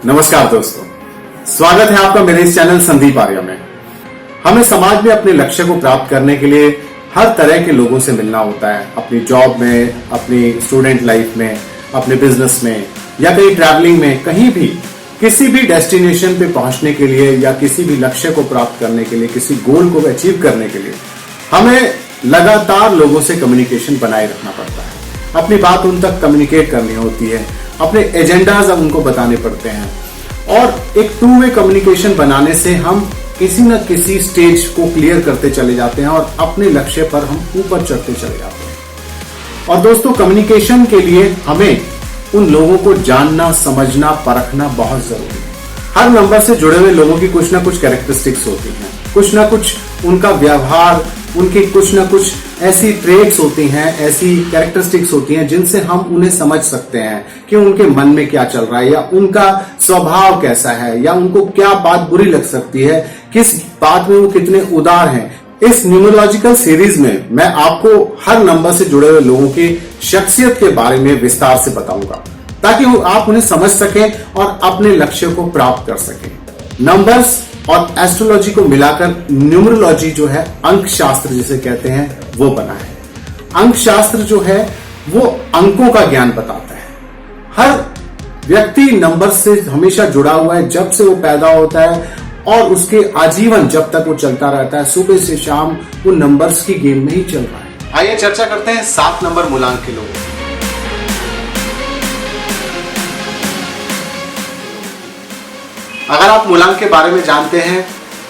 नमस्कार दोस्तों, स्वागत है आपका मेरे इस चैनल संदीप आर्या में। हमें समाज में अपने लक्ष्य को प्राप्त करने के लिए हर तरह के लोगों से मिलना होता है। अपनी जॉब में, अपनी स्टूडेंट लाइफ में, अपने बिजनेस में या कहीं ट्रैवलिंग में, कहीं भी किसी भी डेस्टिनेशन पे पहुंचने के लिए या किसी भी लक्ष्य को प्राप्त करने के लिए, किसी गोल को अचीव करने के लिए हमें लगातार लोगों से कम्युनिकेशन बनाए रखना पड़ता है। अपनी बात उन तक कम्युनिकेट करनी होती है, अपने एजेंडाज उनको बताने पड़ते हैं और एक टू वे कम्युनिकेशन बनाने से हम किसी न किसी स्टेज को क्लियर करते चले जाते हैं और अपने लक्ष्य पर हम ऊपर चढ़ते चले जाते हैं। और दोस्तों, कम्युनिकेशन के लिए हमें उन लोगों को जानना, समझना, परखना बहुत जरूरी है। हर नंबर से जुड़े हुए लोगों की कुछ ना कुछ कैरेक्टरिस्टिक्स होती हैं, कुछ ना कुछ उनका व्यवहार, उनकी कुछ ना कुछ ऐसी ट्रेट्स होती हैं, ऐसी कैरेक्टरिस्टिक्स होती हैं जिनसे हम उन्हें समझ सकते हैं कि उनके मन में क्या चल रहा है या उनका स्वभाव कैसा है या उनको क्या बात बुरी लग सकती है, किस बात में वो कितने उदार हैं। इस न्यूमरोलॉजिकल सीरीज में मैं आपको हर नंबर से जुड़े हुए लोगों की शख्सियत के बारे में विस्तार से बताऊंगा ताकि आप उन्हें समझ सकें और अपने लक्ष्य को प्राप्त कर सकें। नंबर्स और एस्ट्रोलॉजी को मिलाकर न्यूमरोलॉजी जो है, अंक शास्त्र जिसे कहते हैं, वो बना है। अंक शास्त्र जो है वो अंकों का ज्ञान बताता है। हर व्यक्ति नंबर से हमेशा जुड़ा हुआ है, जब से वो पैदा होता है और उसके आजीवन जब तक वो चलता रहता है, सुबह से शाम वो नंबर्स की गेम में ही चल रहा है। आइए चर्चा करते हैं 7 नंबर मूलांक के लोगों। अगर आप मूलांक के बारे में जानते हैं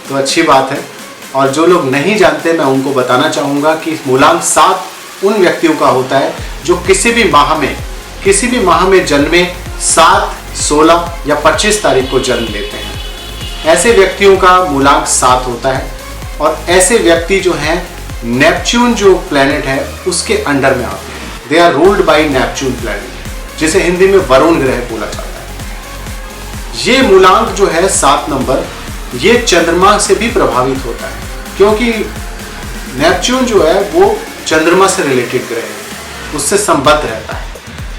तो अच्छी बात है, और जो लोग नहीं जानते मैं उनको बताना चाहूंगा कि मूलांक 7 उन व्यक्तियों का होता है जो किसी भी माह में जन्मे 7, 16 या 25 तारीख को जन्म लेते हैं। ऐसे व्यक्तियों का मूलांक 7 होता है और ऐसे व्यक्ति जो हैं नेपच्यून जो प्लैनेट है उसके अंडर में आते हैं। They are ruled by Neptune planet, जिसे हिंदी में वरुण ग्रह बोला जाता है। ये मूलांक जो है 7 नंबर, ये चंद्रमा से भी प्रभावित होता है क्योंकि नेपच्यून जो है वो चंद्रमा से रिलेटेड ग्रह है, उससे संबद्ध रहता है।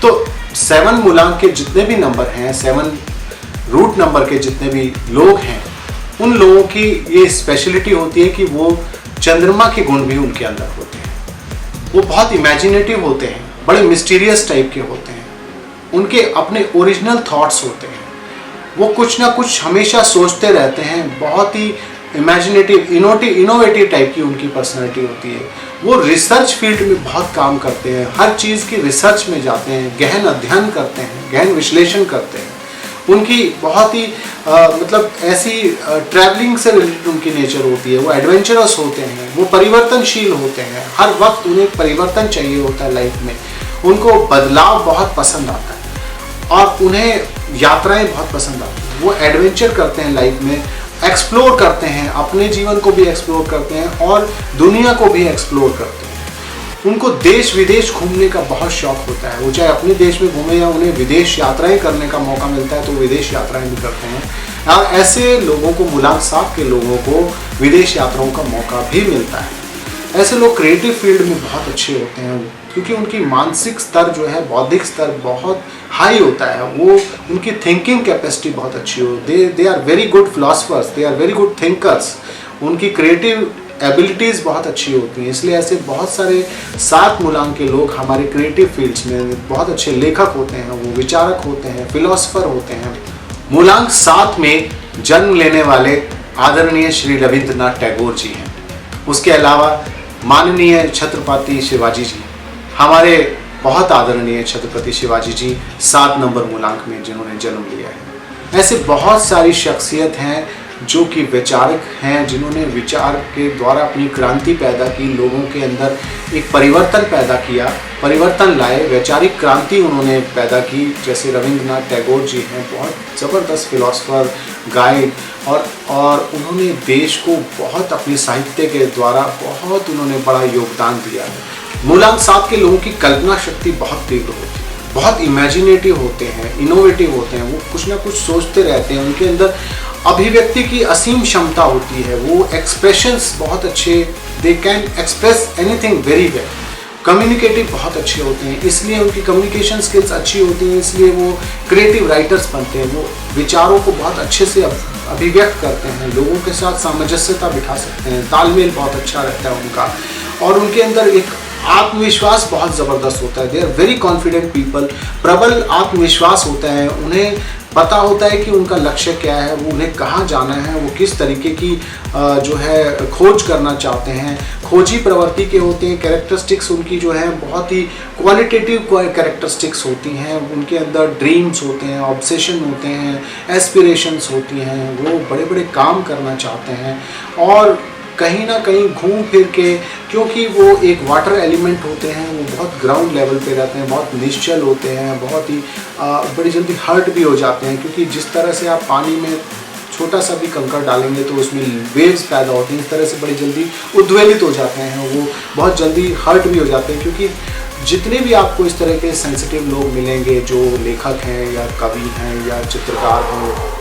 तो 7 मूलांक के जितने भी नंबर हैं, 7 रूट नंबर के जितने भी लोग हैं, उन लोगों की ये स्पेशलिटी होती है कि वो चंद्रमा के गुण भी उनके अंदर होते हैं। वो बहुत इमेजिनेटिव होते हैं, बड़े मिस्टीरियस टाइप के होते हैं, उनके अपने ओरिजिनल थॉट्स होते हैं, वो कुछ ना कुछ हमेशा सोचते रहते हैं, बहुत ही इमेजिनेटिव, इनोवेटिव टाइप की उनकी पर्सनैलिटी होती है। वो रिसर्च फील्ड में बहुत काम करते हैं, हर चीज़ की रिसर्च में जाते हैं, गहन अध्ययन करते हैं, गहन विश्लेषण करते हैं। उनकी बहुत ही मतलब ऐसी ट्रैवलिंग से रिलेटेड उनकी नेचर होती है। वो एडवेंचरस होते हैं, वो परिवर्तनशील होते हैं, हर वक्त उन्हें परिवर्तन चाहिए होता है लाइफ में। उनको बदलाव बहुत पसंद आता है और उन्हें यात्राएं बहुत पसंद आती हैं। वो एडवेंचर करते हैं लाइफ में, एक्सप्लोर करते हैं, अपने जीवन को भी एक्सप्लोर करते हैं और दुनिया को भी एक्सप्लोर करते हैं। उनको देश विदेश घूमने का बहुत शौक होता है। वो चाहे अपने देश में घूमे या उन्हें विदेश यात्राएं करने का मौका मिलता है तो विदेश यात्राएं भी करते हैं। और ऐसे लोगों को, मूलांक 7 के लोगों को विदेश यात्राओं का मौका भी मिलता है। ऐसे लोग क्रिएटिव फील्ड में बहुत अच्छे होते हैं क्योंकि उनकी मानसिक स्तर जो है, बौद्धिक स्तर बहुत हाई होता है। वो उनकी थिंकिंग कैपेसिटी बहुत अच्छी हो, they are very good philosophers, they are very good thinkers. उनकी क्रिएटिव एबिलिटीज़ बहुत अच्छी होती हैं। इसलिए ऐसे बहुत सारे 7 मूलांक के लोग हमारे क्रिएटिव फील्ड्स में बहुत अच्छे लेखक होते हैं, वो विचारक होते हैं, फिलोसफर होते हैं। मूलांक 7 में जन्म लेने वाले आदरणीय श्री रविंद्रनाथ टैगोर जी हैं। उसके अलावा माननीय छत्रपति शिवाजी जी, हमारे बहुत आदरणीय छत्रपति शिवाजी जी 7 नंबर मूलांक में जिन्होंने जन्म लिया है। ऐसे बहुत सारी शख्सियत हैं जो कि विचारक हैं, जिन्होंने विचार के द्वारा अपनी क्रांति पैदा की, लोगों के अंदर एक परिवर्तन पैदा किया, परिवर्तन लाए, वैचारिक क्रांति उन्होंने पैदा की। जैसे रविंद्रनाथ टैगोर जी हैं, बहुत ज़बरदस्त फिलोसफर, गाइड, और उन्होंने देश को बहुत अपने साहित्य के द्वारा बहुत उन्होंने बड़ा योगदान दिया है। मूलांक 7 के लोगों की कल्पना शक्ति बहुत तीव्र होती है, बहुत इमेजिनेटिव होते हैं, इनोवेटिव होते हैं, वो कुछ ना कुछ सोचते रहते हैं। उनके अंदर अभिव्यक्ति की असीम क्षमता होती है, वो एक्सप्रेशंस बहुत अच्छे, they can express anything very well. Communicative बहुत अच्छे होते हैं, इसलिए उनकी कम्युनिकेशन स्किल्स अच्छी होती हैं, इसलिए वो क्रिएटिव राइटर्स बनते हैं। वो विचारों को बहुत अच्छे से अभिव्यक्त करते हैं, लोगों के साथ सामंजस्यता बिठा सकते हैं, तालमेल बहुत अच्छा रहता है उनका, और उनके अंदर एक आत्मविश्वास बहुत ज़बरदस्त होता है। They are very confident people, प्रबल आत्मविश्वास होता है, उन्हें पता होता है कि उनका लक्ष्य क्या है, वो उन्हें कहाँ जाना है, वो किस तरीके की जो है खोज करना चाहते हैं। खोजी प्रवृत्ति के होते हैं, कैरेक्टरिस्टिक्स उनकी जो है बहुत ही क्वालिटेटिव कैरेक्टरिस्टिक्स होती हैं। उनके अंदर ड्रीम्स होते हैं, ऑब्सेशन होते हैं, एस्पिरेशंस होती हैं, वो बड़े बड़े काम करना चाहते हैं, और कहीं ना कहीं घूम फिर के, क्योंकि वो एक वाटर एलिमेंट होते हैं, वो बहुत ग्राउंड लेवल पे रहते हैं, बहुत निश्चल होते हैं, बहुत ही बड़ी जल्दी हर्ट भी हो जाते हैं, क्योंकि जिस तरह से आप पानी में छोटा सा भी कंकड़ डालेंगे तो उसमें वेव्स पैदा होती हैं, इस तरह से बड़ी जल्दी उद्वेलित हो जाते हैं, वो बहुत जल्दी हर्ट भी हो जाते हैं। क्योंकि जितने भी आपको इस तरह के सेंसिटिव लोग मिलेंगे, जो लेखक हैं या कवि हैं या चित्रकार हैं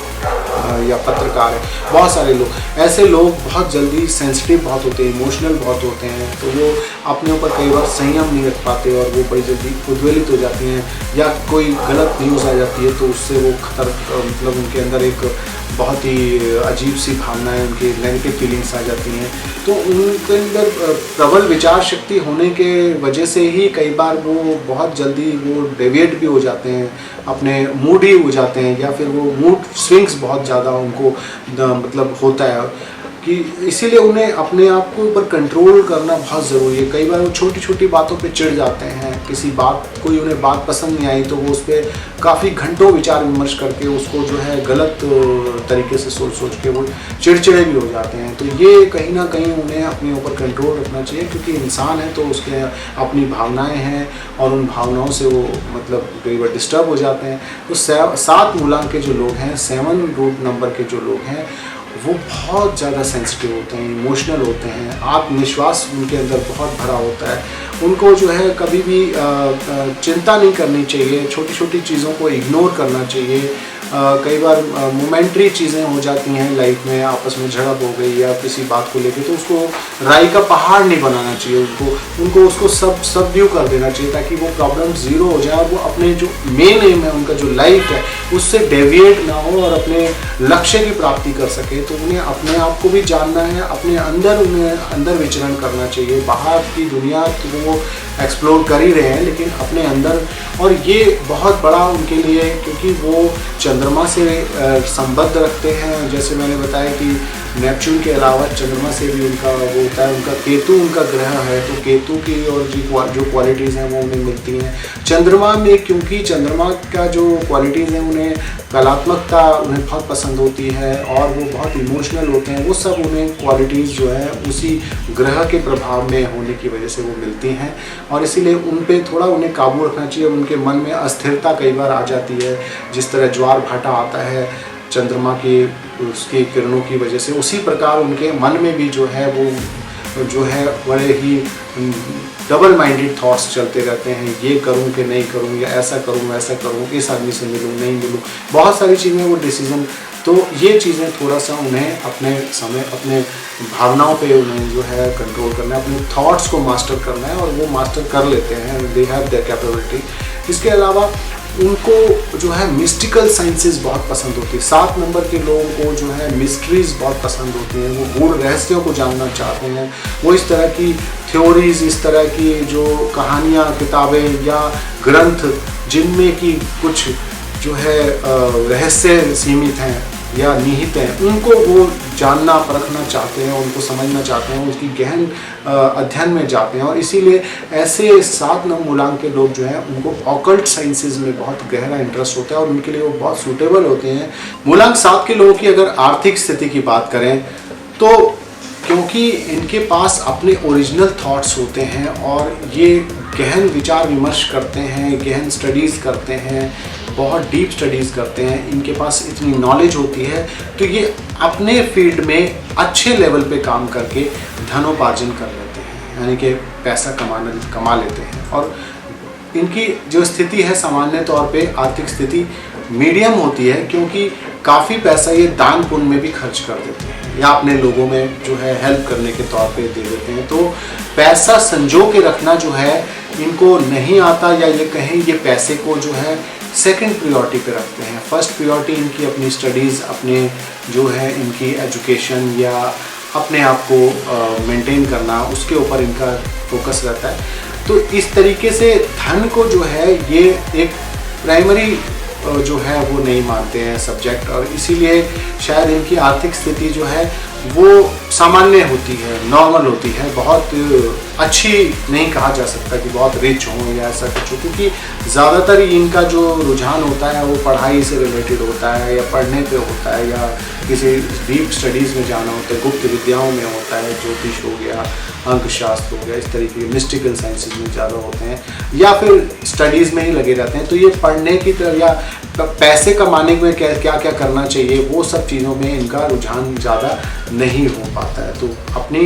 या पत्रकार है, बहुत सारे लोग, ऐसे लोग बहुत जल्दी सेंसिटिव बहुत होते हैं, इमोशनल बहुत होते हैं, तो वो अपने ऊपर कई बार संयम नहीं रख पाते और वो बड़ी जल्दी उद्वेलित हो जाती हैं, या कोई गलत न्यूज़ आ जाती है तो उससे वो मतलब उनके अंदर एक बहुत ही अजीब सी भावनाएं, उनकी नेगेटिव फीलिंग्स आ जाती हैं। तो उनके अंदर प्रबल विचार शक्ति होने के वजह से ही कई बार वो बहुत जल्दी वो डेविएट भी हो जाते हैं, अपने मूड ही हो जाते हैं, या फिर वो मूड स्विंग्स बहुत ज़्यादा उनको मतलब होता है, कि इसीलिए उन्हें अपने आप को ऊपर कंट्रोल करना बहुत ज़रूरी है। कई बार वो छोटी छोटी बातों पे चिढ़ जाते हैं, किसी बात, कोई उन्हें बात पसंद नहीं आई तो वो उस पर काफ़ी घंटों विचार विमर्श करके उसको जो है गलत तरीके से सोच के वो चिड़चिड़े भी हो जाते हैं। तो ये कहीं ना कहीं उन्हें अपने ऊपर कंट्रोल रखना चाहिए, क्योंकि इंसान है तो उसके अपनी भावनाएँ हैं, और उन भावनाओं से वो मतलब कई बार डिस्टर्ब हो जाते हैं। तो 7 मूलांक के जो लोग हैं, 7 रूट नंबर के जो लोग हैं, वो बहुत ज़्यादा सेंसिटिव होते हैं, इमोशनल होते हैं, आत्मविश्वास उनके अंदर बहुत भरा होता है। उनको जो है कभी भी चिंता नहीं करनी चाहिए, छोटी छोटी चीज़ों को इग्नोर करना चाहिए। कई बार मोमेंट्री चीज़ें हो जाती हैं लाइफ में, आपस में झड़प हो गई या किसी बात को लेके, तो उसको राई का पहाड़ नहीं बनाना चाहिए, उनको उसको सबड्यू कर देना चाहिए, ताकि वो प्रॉब्लम ज़ीरो हो जाए और वो अपने जो मेन एम है, उनका जो लाइफ है, उससे डेविएट ना हो और अपने लक्ष्य की प्राप्ति कर सके। तो उन्हें अपने आप को भी जानना है, अपने उन्हें अंदर विचरण करना चाहिए। बाहर की दुनिया तो वो एक्सप्लोर कर ही रहे हैं, लेकिन अपने अंदर, और ये बहुत बड़ा उनके लिए, क्योंकि वो चंद्रमा से संबद्ध रखते हैं। जैसे मैंने बताया कि नेपच्यून के अलावा चंद्रमा से भी उनका वो होता है, उनका केतु उनका ग्रह है, तो केतु की और जो क्वालिटीज़ हैं वो उन्हें मिलती हैं चंद्रमा में, क्योंकि चंद्रमा का जो क्वालिटीज़ हैं, उन्हें कलात्मकता उन्हें बहुत पसंद होती है, और वो बहुत इमोशनल होते हैं। वो सब उन्हें क्वालिटीज़ जो है उसी ग्रह के प्रभाव में होने की वजह से वो मिलती हैं, और इसीलिए उन पे थोड़ा उन्हें काबू रखना चाहिए। उनके मन में अस्थिरता कई बार आ जाती है, जिस तरह ज्वार भाटा आता है चंद्रमा की उसकी किरणों की वजह से, उसी प्रकार उनके मन में भी जो है वो जो है बड़े ही डबल माइंडेड थॉट्स चलते रहते हैं, ये करूं कि नहीं करूं, या ऐसा करूं वैसा करूं, इस आदमी से मिलूं नहीं मिलूं, बहुत सारी चीज़ें वो डिसीजन। तो ये चीज़ें थोड़ा सा उन्हें अपने समय, अपने भावनाओं पे उन्हें जो है कंट्रोल करना है, अपने थॉट्स को मास्टर करना है, और वो मास्टर कर लेते हैं, दे हैव द कैपेबिलिटी। इसके अलावा उनको जो है मिस्टिकल साइंसेस बहुत पसंद होती है। 7 नंबर के लोगों को जो है मिस्ट्रीज़ बहुत पसंद होती हैं, वो गूढ़ रहस्यों को जानना चाहते हैं। वो इस तरह की थ्योरीज, इस तरह की जो कहानियाँ, किताबें या ग्रंथ जिनमें कि कुछ जो है रहस्य सीमित हैं या निहित हैं, उनको वो जानना परखना चाहते हैं, उनको समझना चाहते हैं, उसकी गहन अध्ययन में जाते हैं। और इसीलिए ऐसे 7 मूलांक के लोग जो हैं, उनको ऑकल्ट साइंसेज में बहुत गहरा इंटरेस्ट होता है, और उनके लिए वो बहुत सूटेबल होते हैं। मूलांक 7 के लोगों की अगर आर्थिक स्थिति की बात करें तो, क्योंकि इनके पास अपने ओरिजिनल थॉट्स होते हैं, और ये गहन विचार विमर्श करते हैं, गहन स्टडीज़ करते हैं, बहुत डीप स्टडीज़ करते हैं, इनके पास इतनी नॉलेज होती है, तो ये अपने फील्ड में अच्छे लेवल पे काम करके धनोपार्जन कर लेते हैं, यानी कि पैसा कमा लेते हैं। और इनकी जो स्थिति है सामान्य तौर पे आर्थिक स्थिति मीडियम होती है, क्योंकि काफ़ी पैसा ये दान पुण्य में भी खर्च कर देते हैं। हैं या अपने लोगों में जो है हेल्प करने के तौर पे दे देते हैं। तो पैसा संजो के रखना जो है इनको नहीं आता, या ये कहें ये पैसे को जो है सेकंड प्रायोरिटी पे रखते हैं। फर्स्ट प्रायोरिटी इनकी अपनी स्टडीज़, अपने जो है इनकी एजुकेशन या अपने आप को मेंटेन करना, उसके ऊपर इनका फोकस रहता है। तो इस तरीके से धन को जो है ये एक प्राइमरी जो है वो नहीं मानते हैं सब्जेक्ट, और इसीलिए शायद इनकी आर्थिक स्थिति जो है वो सामान्य होती है, नॉर्मल होती है। बहुत अच्छी नहीं कहा जा सकता कि बहुत रिच हो या ऐसा कुछ हो, क्योंकि ज़्यादातर इनका जो रुझान होता है वो पढ़ाई से रिलेटेड होता है या पढ़ने पे होता है या किसी डीप स्टडीज़ में जाना होता है, गुप्त विद्याओं में होता है, ज्योतिष हो गया, अंकशास्त्र हो गया, इस तरीके के मिस्टिकल साइंसेज में ज़्यादा होते हैं, या फिर स्टडीज़ में ही लगे रहते हैं। तो ये पढ़ने की तरफ या पैसे कमाने में क्या क्या करना चाहिए वो सब चीज़ों में इनका रुझान ज़्यादा नहीं हो पाता है। तो अपनी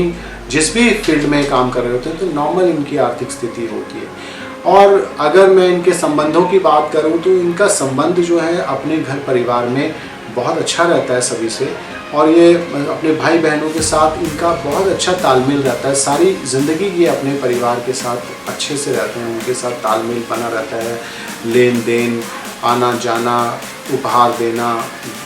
जिस भी फील्ड में काम कर रहे होते हैं तो नॉर्मल इनकी आर्थिक स्थिति होती है। और अगर मैं इनके संबंधों की बात करूं तो इनका संबंध जो है अपने घर परिवार में बहुत अच्छा रहता है सभी से, और ये अपने भाई बहनों के साथ इनका बहुत अच्छा तालमेल रहता है। सारी ज़िंदगी ये अपने परिवार के साथ अच्छे से रहते हैं, उनके साथ तालमेल बना रहता है। लेन देन, आना जाना, उपहार देना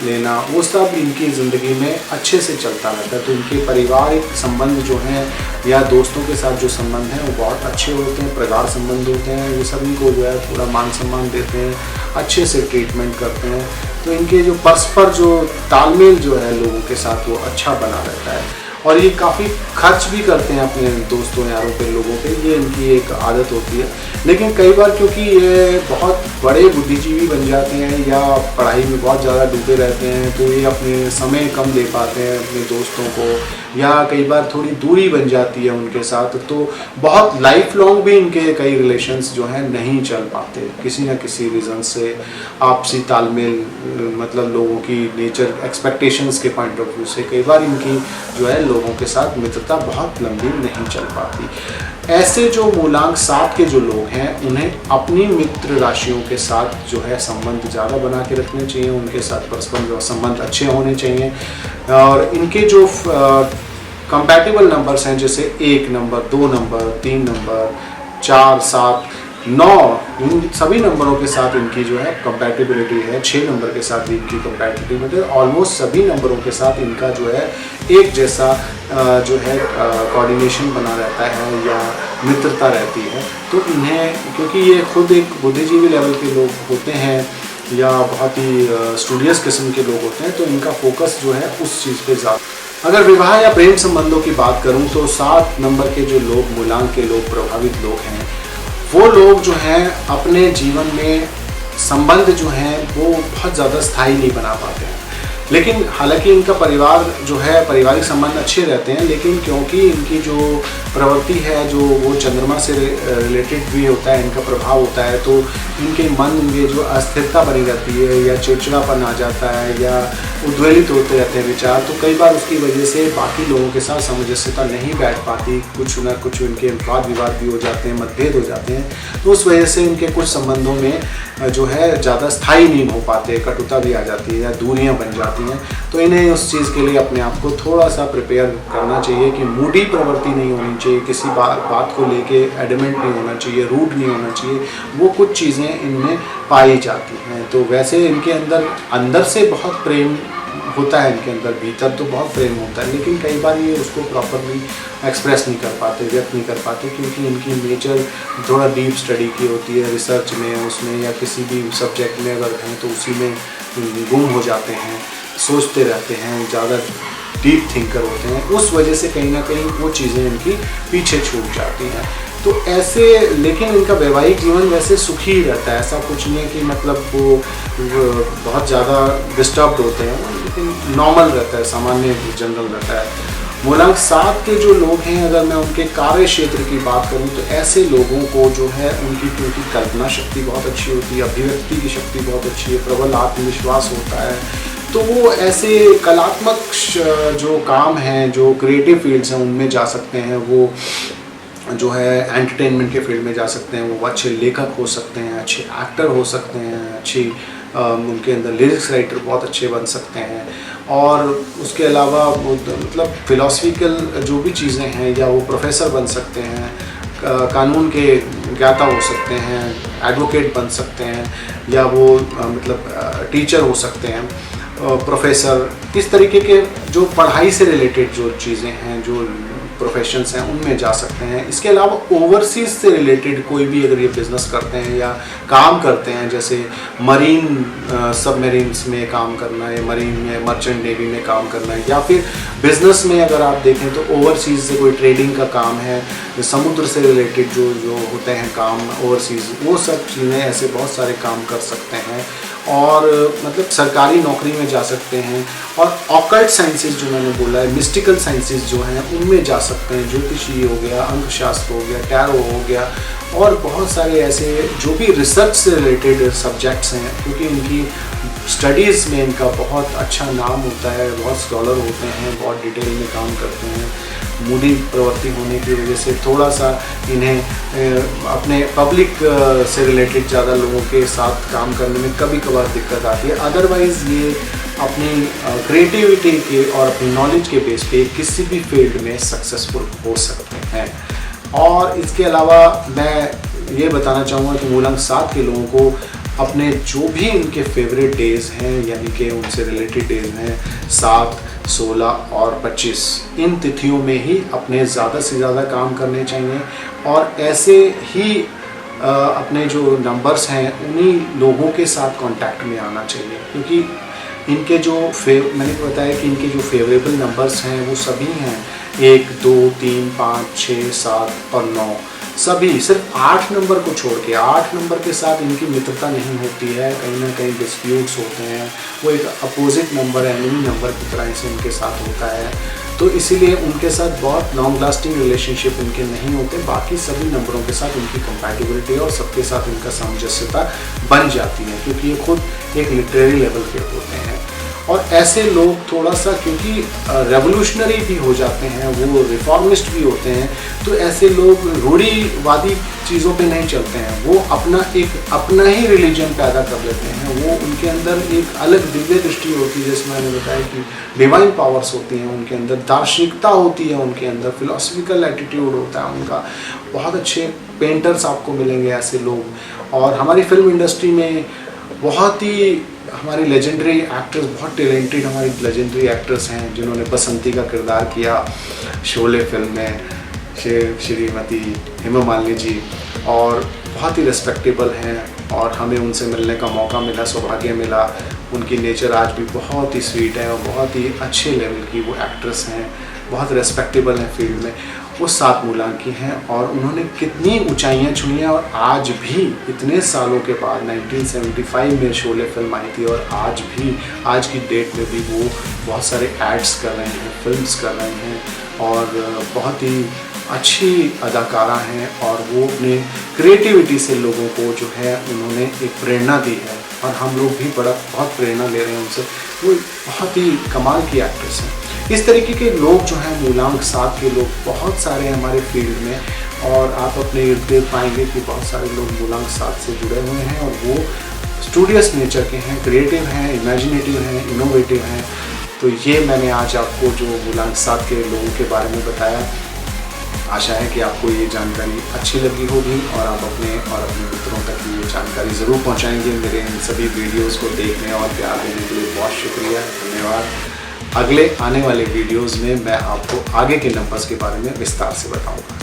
लेना, वो सब इनकी ज़िंदगी में अच्छे से चलता रहता है। तो इनके पारिवारिक संबंध जो हैं या दोस्तों के साथ जो संबंध हैं वो बहुत अच्छे होते हैं, प्रगाढ़ संबंध होते हैं। ये सभी को जो है पूरा मान सम्मान देते हैं, अच्छे से ट्रीटमेंट करते हैं। तो इनके जो परस्पर जो तालमेल जो है लोगों के साथ वो अच्छा बना रहता है। और ये काफ़ी खर्च भी करते हैं अपने दोस्तों यारों पे, लोगों पे, ये इनकी एक आदत होती है। लेकिन कई बार क्योंकि ये बहुत बड़े बुद्धिजीवी बन जाते हैं या पढ़ाई में बहुत ज़्यादा डूबे रहते हैं तो ये अपने समय कम दे पाते हैं अपने दोस्तों को, या कई बार थोड़ी दूरी बन जाती है उनके साथ। तो बहुत लाइफ लॉन्ग भी इनके कई रिलेशंस जो हैं नहीं चल पाते किसी न किसी रीज़न से। आपसी तालमेल मतलब लोगों की नेचर एक्सपेक्टेशंस के पॉइंट ऑफ व्यू से कई बार इनकी जो है लोगों के साथ मित्रता बहुत लंबी नहीं चल पाती। ऐसे जो मूलांक 7 के जो लोग हैं उन्हें अपनी मित्र राशियों के साथ जो है संबंध ज़्यादा बना के रखने चाहिए, उनके साथ परस्पर संबंध अच्छे होने चाहिए। और इनके जो कंपैटिबल नंबर्स हैं जैसे 1 नंबर, 2 नंबर, 3 नंबर, 4, 7, 9, इन सभी नंबरों के साथ इनकी जो है कंपैटिबिलिटी है। 6 नंबर के साथ भी इनकी कंपैटिबिलिटी है। ऑलमोस्ट सभी नंबरों के साथ इनका जो है एक जैसा जो है कोऑर्डिनेशन बना रहता है या मित्रता रहती है। तो इन्हें क्योंकि ये खुद एक बुद्धिजीवी लेवल के लोग होते हैं या बहुत ही स्टूडियस किस्म के लोग होते हैं, तो इनका फोकस जो है उस चीज़ पे ज़्यादा। अगर विवाह या प्रेम संबंधों की बात करूं तो 7 नंबर के जो लोग मूलांक के लोग प्रभावित लोग हैं वो लोग जो हैं अपने जीवन में संबंध जो हैं वो बहुत ज़्यादा स्थायी नहीं बना पाते हैं। लेकिन हालांकि इनका परिवार जो है पारिवारिक संबंध अच्छे रहते हैं, लेकिन क्योंकि इनकी जो प्रवृत्ति है जो वो चंद्रमा से रिलेटेड भी होता है, इनका प्रभाव होता है, तो इनके मन में जो अस्थिरता बनी रहती है या चिड़चिड़ापन आ जाता है या उद्वेलित होते रहते हैं विचार, तो कई बार उसकी वजह से बाकी लोगों के साथ सामंजस्यता नहीं बैठ पाती, कुछ ना कुछ इनके वाद विवाद भी हो जाते हैं, मतभेद हो जाते हैं। तो उस वजह से इनके कुछ संबंधों में जो है ज़्यादा स्थायी नहीं हो पाते, कटुता भी आ जाती है या दूरियां बन जाती हैं। तो इन्हें उस चीज़ के लिए अपने आप को थोड़ा सा प्रिपेयर करना चाहिए कि मूडी प्रवृत्ति नहीं होनी चाहिए, किसी बात को लेके एडमेंट नहीं होना चाहिए, रूड नहीं होना चाहिए। वो कुछ चीज़ें इनमें पाई जाती हैं। तो वैसे इनके अंदर से बहुत प्रेम होता है, इनके अंदर भीतर तो बहुत प्रेम होता है, लेकिन कई बार ये उसको प्रॉपरली एक्सप्रेस नहीं कर पाते, व्यक्त नहीं कर पाते, क्योंकि इनकी नेचर थोड़ा डीप स्टडी की होती है, रिसर्च में उसमें या किसी भी सब्जेक्ट में अगर हैं तो उसी में गुम हो जाते हैं, सोचते रहते हैं, ज़्यादा डीप थिंकर होते हैं। उस वजह से कहीं ना कहीं वो चीज़ें इनकी पीछे छूट जाती हैं। तो ऐसे, लेकिन इनका वैवाहिक जीवन वैसे सुखी ही रहता है, ऐसा कुछ नहीं है कि मतलब वो बहुत ज़्यादा डिस्टर्ब्ड होते हैं, लेकिन नॉर्मल रहता है, सामान्य जनरल रहता है। मूलांक 7 के जो लोग हैं, अगर मैं उनके कार्य क्षेत्र की बात करूं तो ऐसे लोगों को जो है उनकी क्योंकि कल्पना शक्ति बहुत अच्छी होती है, अभिव्यक्ति की शक्ति बहुत अच्छी है, प्रबल आत्मविश्वास होता है, तो वो ऐसे कलात्मक जो काम हैं, जो क्रिएटिव फील्ड्स हैं उनमें जा सकते हैं। वो जो है एंटरटेनमेंट के फील्ड में जा सकते हैं, वो अच्छे लेखक हो सकते हैं, अच्छे एक्टर हो सकते हैं, अच्छी उनके अंदर लिरिक्स राइटर बहुत अच्छे बन सकते हैं। और उसके अलावा वो मतलब फिलोसफिकल जो भी चीज़ें हैं, या वो प्रोफेसर बन सकते हैं, कानून के ज्ञाता हो सकते हैं, एडवोकेट बन सकते हैं, या वो मतलब टीचर हो सकते हैं, प्रोफेसर, इस तरीके के जो पढ़ाई से रिलेटेड जो चीज़ें हैं, जो प्रोफेशंस हैं, उनमें जा सकते हैं। इसके अलावा ओवरसीज़ से रिलेटेड कोई भी अगर ये बिज़नेस करते हैं या काम करते हैं, जैसे मरीन सबमरीन्स में काम करना, या मरीन में मर्चेंट नेवी में काम करना, या फिर बिज़नेस में अगर आप देखें तो ओवरसीज़ से कोई ट्रेडिंग का काम है, समुद्र से रिलेटेड जो होते हैं काम ओवरसीज़, वो सब चीज़ें, ऐसे बहुत सारे काम कर सकते हैं। और मतलब सरकारी नौकरी में जा सकते हैं। और ऑकल्ट साइंसेज जो मैंने बोला है, मिस्टिकल साइंसेज जो हैं, उनमें जा सकते हैं। ज्योतिषी हो गया, अंकशास्त्र हो गया, टैरो हो गया, और बहुत सारे ऐसे जो भी रिसर्च से रिलेटेड सब्जेक्ट्स हैं, क्योंकि इनकी स्टडीज़ में इनका बहुत अच्छा नाम होता है, बहुत स्कॉलर होते हैं, बहुत डिटेल में काम करते हैं। मूडी प्रवृत्ति होने की वजह से थोड़ा सा इन्हें अपने पब्लिक से रिलेटेड ज़्यादा लोगों के साथ काम करने में कभी कभार दिक्कत आती है। अदरवाइज़ ये अपनी क्रिएटिविटी के और अपनी नॉलेज के बेस पे किसी भी फील्ड में सक्सेसफुल हो सकते हैं। और इसके अलावा मैं ये बताना चाहूँगा कि मूलांक 7 के लोगों को अपने जो भी उनके फेवरेट डेज़ हैं, यानी कि उनसे रिलेटेड डेज़ हैं 7, 16 और 25, इन तिथियों में ही अपने ज़्यादा से ज़्यादा काम करने चाहिए। और ऐसे ही अपने जो नंबर्स हैं, उन्हीं लोगों के साथ कांटेक्ट में आना चाहिए, क्योंकि इनके जो मैंने बताया कि इनके जो फेवरेबल नंबर्स हैं वो सभी हैं 1, 2, 3, 5, 6, 7 और 9। सभी सिर्फ 8 नंबर को छोड़ के, 8 नंबर के साथ इनकी मित्रता नहीं होती है, कहीं ना कहीं डिस्प्यूट्स होते हैं। वो एक अपोजिट नंबर है, एनिमी नंबर की तरह से इनके साथ होता है, तो इसीलिए उनके साथ बहुत लॉन्ग लास्टिंग रिलेशनशिप इनके नहीं होते। बाकी सभी नंबरों के साथ इनकी कंपैटिबिलिटी और सबके साथ इनका सामंजस्यता बन जाती है, क्योंकि ये खुद एक लिटरेरी लेवल के होते हैं। और ऐसे लोग थोड़ा सा, क्योंकि रेवोल्यूशनरी भी हो जाते हैं, वो रिफॉर्मिस्ट भी होते हैं, तो ऐसे लोग रूढ़िवादी चीज़ों पे नहीं चलते हैं। वो अपना ही रिलीजन पैदा कर लेते हैं। वो उनके अंदर एक अलग दिव्य दृष्टि होती है, जैसे मैंने बताया कि डिवाइन पावर्स होती हैं उनके अंदर, दार्शनिकता होती है उनके अंदर, फिलोसफिकल एटीट्यूड होता है उनका। बहुत अच्छे पेंटर्स आपको मिलेंगे ऐसे लोग। और हमारी फिल्म इंडस्ट्री में बहुत ही हमारी लेजेंडरी एक्टर्स, बहुत टैलेंटेड हमारी लेजेंडरी एक्टर्स हैं, जिन्होंने बसंती का किरदार किया शोले फिल्म में, श्रीमती हेमा मालिनी जी, और बहुत ही रिस्पेक्टेबल हैं। और हमें उनसे मिलने का मौका मिला, सौभाग्य मिला। उनकी नेचर आज भी बहुत ही स्वीट है और बहुत ही अच्छे लेवल की वो एक्ट्रेस हैं, बहुत रिस्पेक्टेबल हैं फील्ड में। वो 7 मूलांक की हैं और उन्होंने कितनी ऊंचाइयां छुई हैं। और आज भी इतने सालों के बाद 1975 में शोले फिल्म आई थी, और आज भी, आज की डेट में भी वो बहुत सारे एड्स कर रहे हैं, फिल्म्स कर रहे हैं, और बहुत ही अच्छी अदाकारा हैं। और वो अपने क्रिएटिविटी से लोगों को जो है उन्होंने एक प्रेरणा दी है, और हम लोग भी बहुत प्रेरणा ले रहे हैं उनसे। वो बहुत ही कमाल की एक्ट्रेस हैं। इस तरीके के लोग जो हैं, मूलांक 7 के लोग बहुत सारे हैं हमारे फील्ड में, और आप अपने इर्द गिर्द पाएंगे कि बहुत सारे लोग मूलांक 7 से जुड़े हुए हैं, और वो स्टूडियस नेचर के हैं, क्रिएटिव हैं, इमेजिनेटिव हैं, इनोवेटिव हैं। तो ये मैंने आज आपको जो मूलांक 7 के लोगों के बारे में बताया। आशा है कि आपको ये जानकारी अच्छी लगी होगी, और आप अपने मित्रों तक ये जानकारी ज़रूर पहुंचाएंगे। मेरे इन सभी वीडियोस को देखने और प्यार देने के लिए बहुत शुक्रिया, धन्यवाद। अगले आने वाले वीडियोस में मैं आपको आगे के नंबर्स के बारे में विस्तार से बताऊंगा।